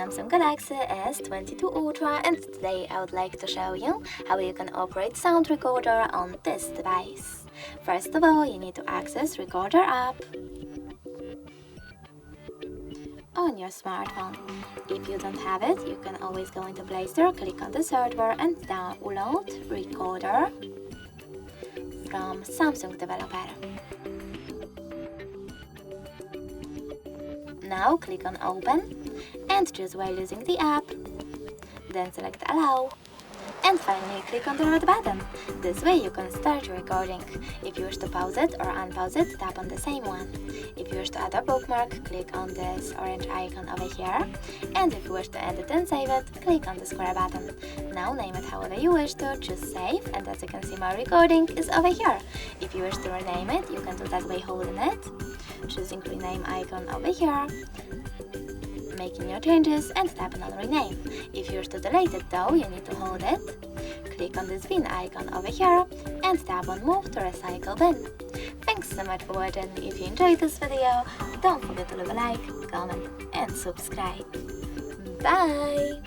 Samsung Galaxy S22 Ultra, and today I would like to show you how you can operate sound recorder on this device. First of all, you need to access Recorder app on your smartphone. If you don't have it, you can always go into Play Store, click on the search bar and download Recorder from Samsung developer. Now click on Open and choose while using the app. Then select Allow. And finally click on the red button. This way you can start recording. If you wish to pause it or unpause it, tap on the same one. If you wish to add a bookmark, click on this orange icon over here. And if you wish to edit and save it, click on the square button. Now name it however you wish to, choose save, and as you can see my recording is over here. If you wish to rename it, you can do that by holding it, choosing rename icon over here, making your changes and tapping on rename. If you wish to delete it though, you need to hold it, click on this bin icon over here and tap on move to recycle bin. Thanks so much for watching. If you enjoyed this video, don't forget to leave a like, comment and subscribe. Bye!